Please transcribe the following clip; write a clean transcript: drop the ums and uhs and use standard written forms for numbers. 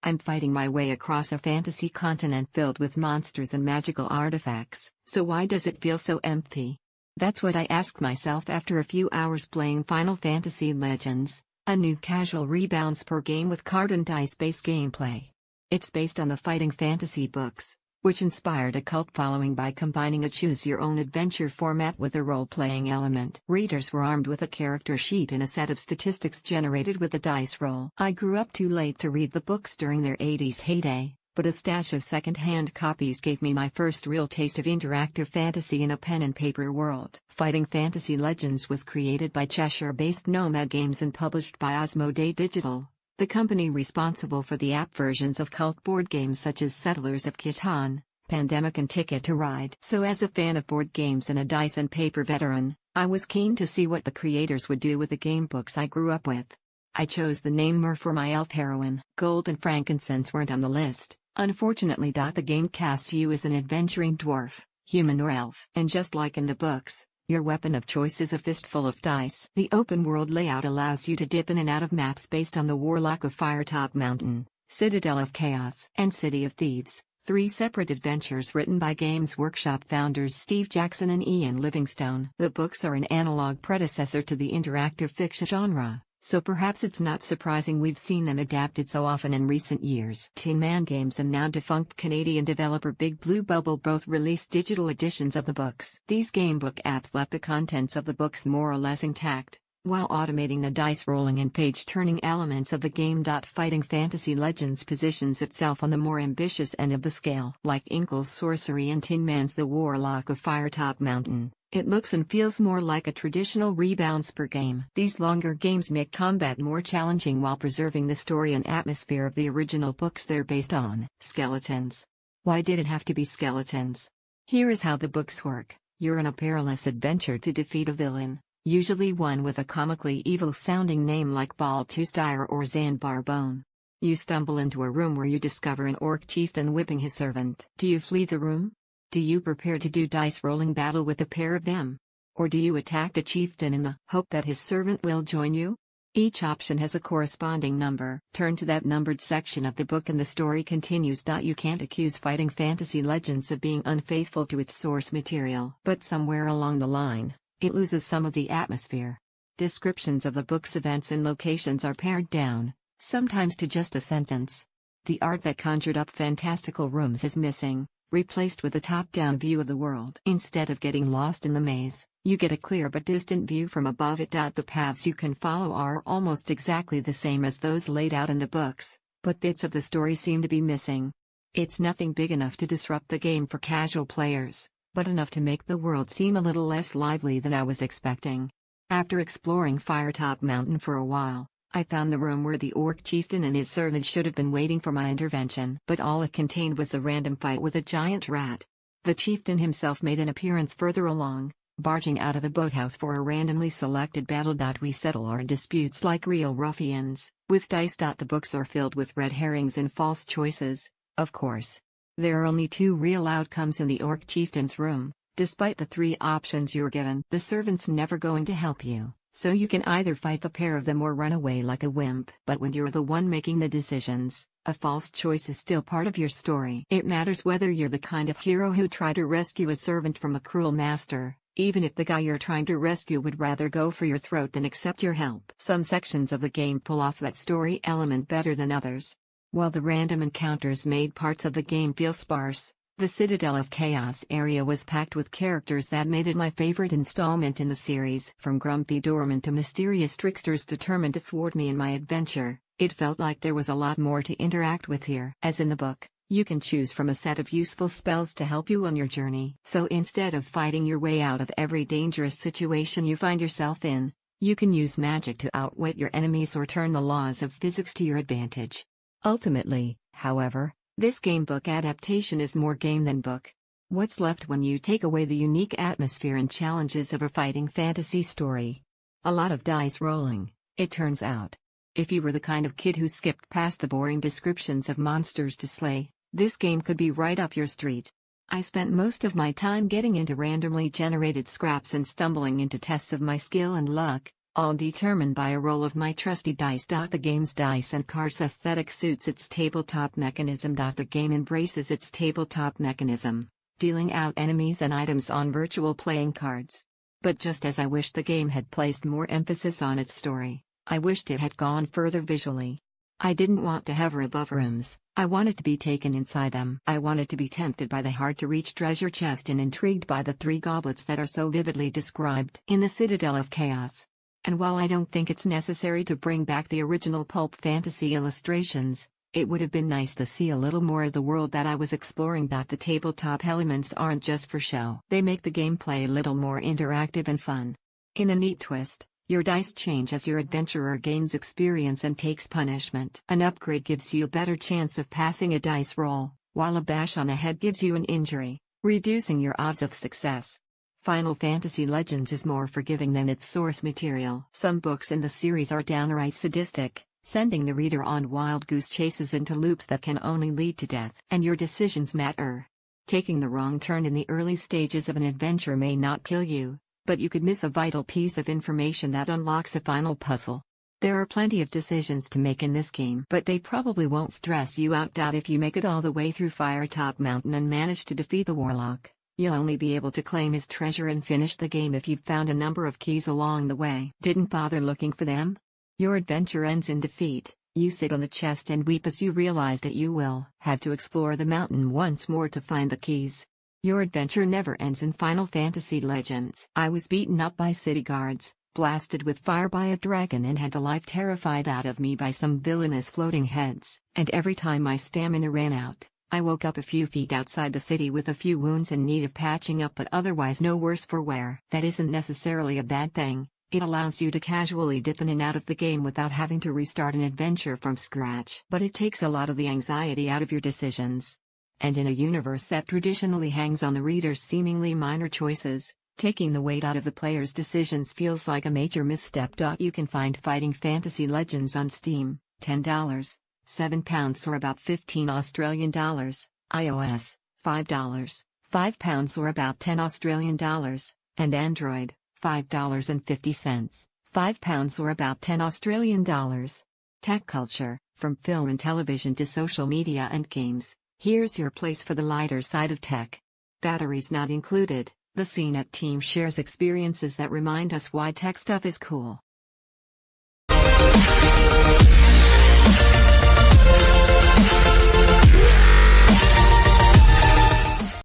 I'm fighting my way across a fantasy continent filled with monsters and magical artifacts, so why does it feel so empty? That's what I ask myself after a few hours playing Final Fantasy Legends, a new casual rebounds per game with card and dice-based gameplay. It's based on the Fighting Fantasy books, which inspired a cult following by combining a choose-your-own-adventure format with a role-playing element. Readers were armed with a character sheet and a set of statistics generated with a dice roll. I grew up too late to read the books during their 80s heyday, but a stash of second-hand copies gave me my first real taste of interactive fantasy in a pen-and-paper world. Fighting Fantasy Legends was created by Cheshire-based Nomad Games and published by Asmodee Digital, the company responsible for the app versions of cult board games such as Settlers of Catan, Pandemic and Ticket to Ride. So as a fan of board games and a dice and paper veteran, I was keen to see what the creators would do with the game books I grew up with. I chose the name Myrrh for my elf heroine. Gold and frankincense weren't on the list, unfortunately. The game casts you as an adventuring dwarf, human or elf. And just like in the books, your weapon of choice is a fistful of dice. The open-world layout allows you to dip in and out of maps based on the Warlock of Firetop Mountain, Citadel of Chaos, and City of Thieves, three separate adventures written by Games Workshop founders Steve Jackson and Ian Livingstone. The books are an analog predecessor to the interactive fiction genre, so perhaps it's not surprising we've seen them adapted so often in recent years. Tin Man Games and now defunct Canadian developer Big Blue Bubble both released digital editions of the books. These gamebook apps left the contents of the books more or less intact, while automating the dice rolling and page-turning elements of the game. Fighting Fantasy Legends positions itself on the more ambitious end of the scale. Like Inkle's Sorcery and Tin Man's The Warlock of Firetop Mountain, it looks and feels more like a traditional rebounds per game. These longer games make combat more challenging while preserving the story and atmosphere of the original books they're based on. Skeletons. Why did it have to be skeletons? Here is how the books work. You're on a perilous adventure to defeat a villain, usually one with a comically evil-sounding name like Balthusdire or Zanbarbone. You stumble into a room where you discover an orc chieftain whipping his servant. Do you flee the room? Do you prepare to do dice-rolling battle with a pair of them? Or do you attack the chieftain in the hope that his servant will join you? Each option has a corresponding number. Turn to that numbered section of the book and the story continues. You can't accuse Fighting Fantasy Legends of being unfaithful to its source material. But somewhere along the line, it loses some of the atmosphere. Descriptions of the book's events and locations are pared down, sometimes to just a sentence. The art that conjured up fantastical rooms is missing, replaced with a top-down view of the world. Instead of getting lost in the maze, you get a clear but distant view from above it. The paths you can follow are almost exactly the same as those laid out in the books, but bits of the story seem to be missing. It's nothing big enough to disrupt the game for casual players, but enough to make the world seem a little less lively than I was expecting. After exploring Firetop Mountain for a while, I found the room where the orc chieftain and his servant should have been waiting for my intervention. But all it contained was a random fight with a giant rat. The chieftain himself made an appearance further along, barging out of a boathouse for a randomly selected battle. We settle our disputes like real ruffians, with dice. The books are filled with red herrings and false choices, of course. There are only two real outcomes in the orc chieftain's room, despite the three options you're given. The servant's never going to help you, so you can either fight the pair of them or run away like a wimp. But when you're the one making the decisions, a false choice is still part of your story. It matters whether you're the kind of hero who tried to rescue a servant from a cruel master, even if the guy you're trying to rescue would rather go for your throat than accept your help. Some sections of the game pull off that story element better than others. While the random encounters made parts of the game feel sparse, the Citadel of Chaos area was packed with characters that made it my favorite installment in the series. From grumpy doormen to mysterious tricksters determined to thwart me in my adventure, it felt like there was a lot more to interact with here. As in the book, you can choose from a set of useful spells to help you on your journey. So instead of fighting your way out of every dangerous situation you find yourself in, you can use magic to outwit your enemies or turn the laws of physics to your advantage. Ultimately, however, this gamebook adaptation is more game than book. What's left when you take away the unique atmosphere and challenges of a fighting fantasy story? A lot of dice rolling, it turns out. If you were the kind of kid who skipped past the boring descriptions of monsters to slay, this game could be right up your street. I spent most of my time getting into randomly generated scraps and stumbling into tests of my skill and luck, All determined by a roll of my trusty dice. The game's dice and cards aesthetic suits its tabletop mechanism. The game embraces its tabletop mechanism, dealing out enemies and items on virtual playing cards. But just as I wished the game had placed more emphasis on its story, I wished it had gone further visually. I didn't want to hover above rooms, I wanted to be taken inside them. I wanted to be tempted by the hard-to-reach treasure chest and intrigued by the 3 goblets that are so vividly described in the Citadel of Chaos. And while I don't think it's necessary to bring back the original pulp fantasy illustrations, it would have been nice to see a little more of the world that I was exploring. The tabletop elements aren't just for show. They make the gameplay a little more interactive and fun. In a neat twist, your dice change as your adventurer gains experience and takes punishment. An upgrade gives you a better chance of passing a dice roll, while a bash on the head gives you an injury, reducing your odds of success. Final Fantasy Legends is more forgiving than its source material. Some books in the series are downright sadistic, sending the reader on wild goose chases into loops that can only lead to death. And your decisions matter. Taking the wrong turn in the early stages of an adventure may not kill you, but you could miss a vital piece of information that unlocks a final puzzle. There are plenty of decisions to make in this game, but they probably won't stress you out. If you make it all the way through Firetop Mountain and manage to defeat the Warlock, you'll only be able to claim his treasure and finish the game if you've found a number of keys along the way. Didn't bother looking for them? Your adventure ends in defeat. You sit on the chest and weep as you realize that you will have to explore the mountain once more to find the keys. Your adventure never ends in Final Fantasy Legends. I was beaten up by city guards, blasted with fire by a dragon, and had the life terrified out of me by some villainous floating heads. And every time my stamina ran out, I woke up a few feet outside the city with a few wounds in need of patching up, but otherwise no worse for wear. That isn't necessarily a bad thing. It allows you to casually dip in and out of the game without having to restart an adventure from scratch. But it takes a lot of the anxiety out of your decisions. And in a universe that traditionally hangs on the reader's seemingly minor choices, taking the weight out of the player's decisions feels like a major misstep. You can find Fighting Fantasy Legends on Steam, $10, £7 or about $15 Australian, iOS, $5, £5 or about $10 Australian, and Android, $5.50, £5 or about $10 Australian. Tech culture, from film and television to social media and games. Here's your place for the lighter side of tech. Batteries not included, the CNET team shares experiences that remind us why tech stuff is cool.